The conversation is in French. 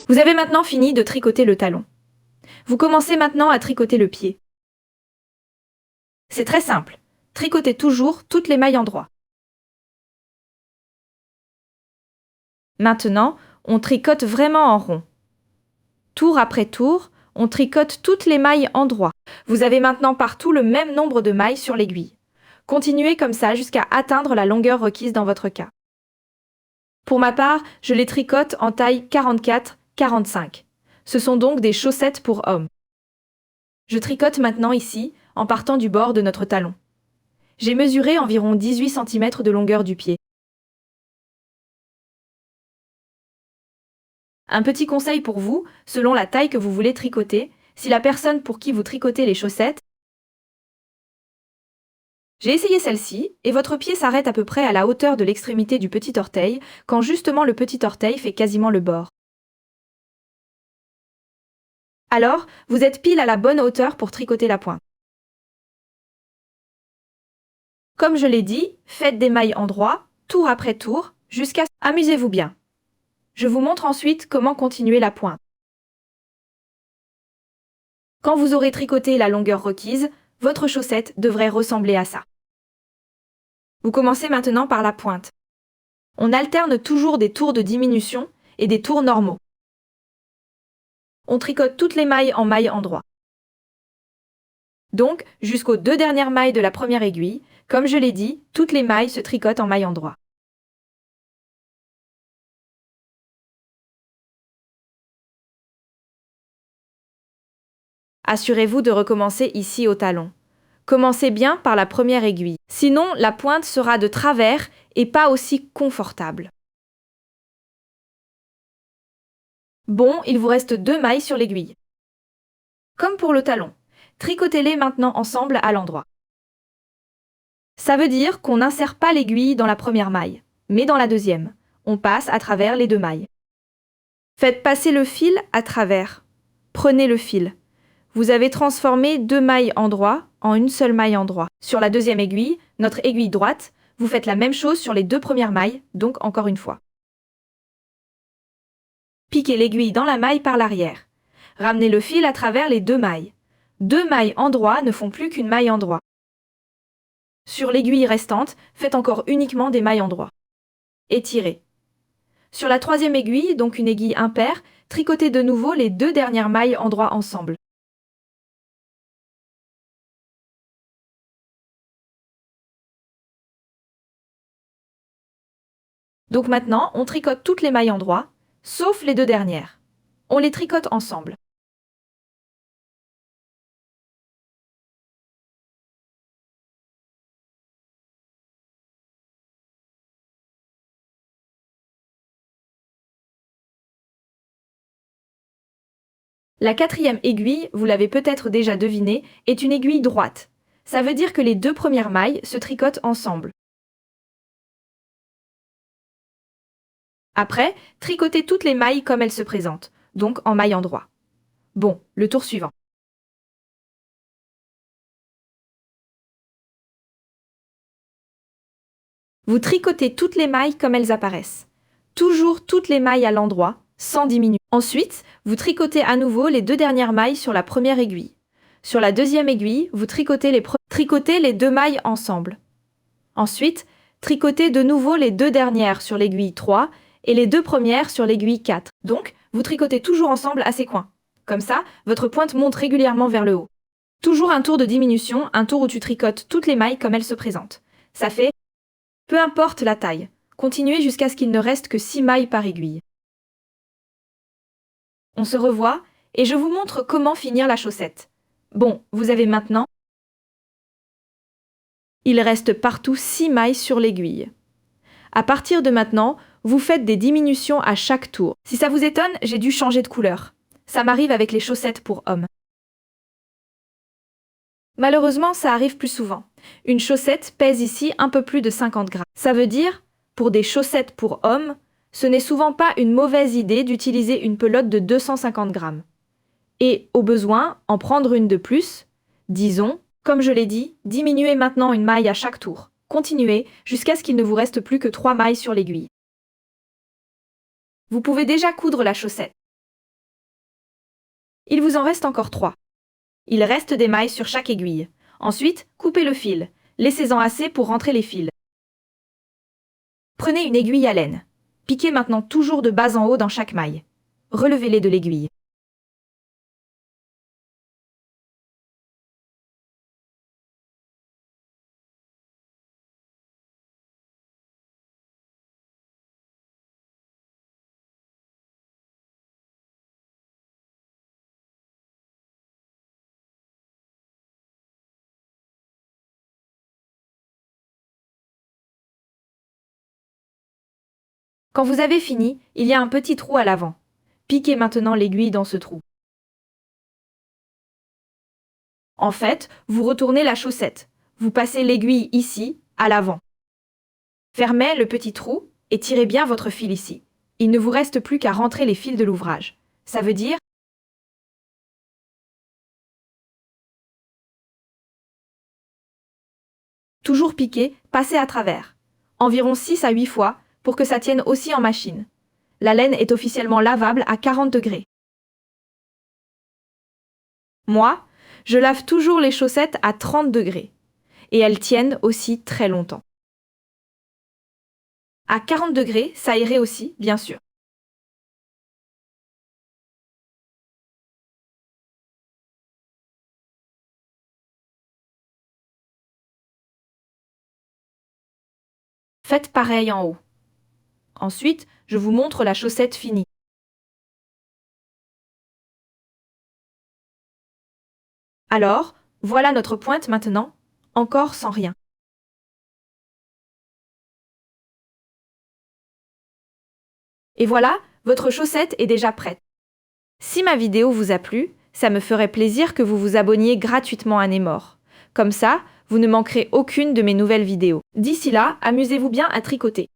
Vous avez maintenant fini de tricoter le talon. Vous commencez maintenant à tricoter le pied. C'est très simple. Tricotez toujours toutes les mailles en droit. Maintenant, on tricote vraiment en rond. Tour après tour, on tricote toutes les mailles en droit. Vous avez maintenant partout le même nombre de mailles sur l'aiguille. Continuez comme ça jusqu'à atteindre la longueur requise dans votre cas. Pour ma part, je les tricote en taille 44-45. Ce sont donc des chaussettes pour hommes. Je tricote maintenant ici, en partant du bord de notre talon. J'ai mesuré environ 18 cm de longueur du pied. Un petit conseil pour vous, selon la taille que vous voulez tricoter, si la personne pour qui vous tricotez les chaussettes, j'ai essayé celle-ci, et votre pied s'arrête à peu près à la hauteur de l'extrémité du petit orteil, quand justement le petit orteil fait quasiment le bord. Alors, vous êtes pile à la bonne hauteur pour tricoter la pointe. Comme je l'ai dit, faites des mailles en droit, tour après tour, jusqu'à... Amusez-vous bien. Je vous montre ensuite comment continuer la pointe. Quand vous aurez tricoté la longueur requise, votre chaussette devrait ressembler à ça. Vous commencez maintenant par la pointe. On alterne toujours des tours de diminution et des tours normaux. On tricote toutes les mailles en droit. Donc, jusqu'aux 2 dernières mailles de la première aiguille, comme je l'ai dit, toutes les mailles se tricotent en mailles en droit. Assurez-vous de recommencer ici au talon. Commencez bien par la première aiguille, sinon la pointe sera de travers et pas aussi confortable. Bon, il vous reste 2 mailles sur l'aiguille. Comme pour le talon, tricotez-les maintenant ensemble à l'endroit. Ça veut dire qu'on n'insère pas l'aiguille dans la première maille, mais dans la deuxième. On passe à travers les 2 mailles. Faites passer le fil à travers. Prenez le fil. Vous avez transformé 2 mailles en droit en une seule maille en droit. Sur la deuxième aiguille, notre aiguille droite, vous faites la même chose sur les 2 premières mailles, donc encore une fois. Piquez l'aiguille dans la maille par l'arrière. Ramenez le fil à travers les 2 mailles. 2 mailles en droit ne font plus qu'une maille en droit. Sur l'aiguille restante, faites encore uniquement des mailles en droit. Étirez. Sur la troisième aiguille, donc une aiguille impaire, tricotez de nouveau les 2 dernières mailles en droit ensemble. Donc maintenant, on tricote toutes les mailles en droit, sauf les 2 dernières. On les tricote ensemble. La quatrième aiguille, vous l'avez peut-être déjà deviné, est une aiguille droite. Ça veut dire que les 2 premières mailles se tricotent ensemble. Après, tricotez toutes les mailles comme elles se présentent, donc en maille en droit. Bon, le tour suivant. Vous tricotez toutes les mailles comme elles apparaissent. Toujours toutes les mailles à l'endroit, sans diminuer. Ensuite, vous tricotez à nouveau les 2 dernières mailles sur la première aiguille. Sur la deuxième aiguille, vous tricotez les 2 mailles ensemble. Ensuite, tricotez de nouveau les 2 dernières sur l'aiguille 3 et les 2 premières sur l'aiguille 4. Donc, vous tricotez toujours ensemble à ces coins. Comme ça, votre pointe monte régulièrement vers le haut. Toujours un tour de diminution, un tour où tu tricotes toutes les mailles comme elles se présentent. Ça fait... Peu importe la taille, continuez jusqu'à ce qu'il ne reste que 6 mailles par aiguille. On se revoit, et je vous montre comment finir la chaussette. Bon, vous avez maintenant... Il reste partout 6 mailles sur l'aiguille. À partir de maintenant, vous faites des diminutions à chaque tour. Si ça vous étonne, j'ai dû changer de couleur. Ça m'arrive avec les chaussettes pour hommes. Malheureusement, ça arrive plus souvent. Une chaussette pèse ici un peu plus de 50 grammes. Ça veut dire, pour des chaussettes pour hommes, ce n'est souvent pas une mauvaise idée d'utiliser une pelote de 250 grammes. Et, au besoin, en prendre une de plus, disons, comme je l'ai dit, diminuez maintenant une maille à chaque tour. Continuez jusqu'à ce qu'il ne vous reste plus que 3 mailles sur l'aiguille. Vous pouvez déjà coudre la chaussette. Il vous en reste encore 3. Il reste des mailles sur chaque aiguille. Ensuite, coupez le fil. Laissez-en assez pour rentrer les fils. Prenez une aiguille à laine. Piquez maintenant toujours de bas en haut dans chaque maille. Relevez-les de l'aiguille. Quand vous avez fini, il y a un petit trou à l'avant. Piquez maintenant l'aiguille dans ce trou. En fait, vous retournez la chaussette. Vous passez l'aiguille ici, à l'avant. Fermez le petit trou et tirez bien votre fil ici. Il ne vous reste plus qu'à rentrer les fils de l'ouvrage. Ça veut dire toujours piquer, passer à travers. Environ 6 à 8 fois pour que ça tienne aussi en machine. La laine est officiellement lavable à 40 degrés. Moi, je lave toujours les chaussettes à 30 degrés. Et elles tiennent aussi très longtemps. À 40 degrés, ça irait aussi, bien sûr. Faites pareil en haut. Ensuite, je vous montre la chaussette finie. Alors, voilà notre pointe maintenant, encore sans rien. Et voilà, votre chaussette est déjà prête. Si ma vidéo vous a plu, ça me ferait plaisir que vous vous abonniez gratuitement à Némore. Comme ça, vous ne manquerez aucune de mes nouvelles vidéos. D'ici là, amusez-vous bien à tricoter.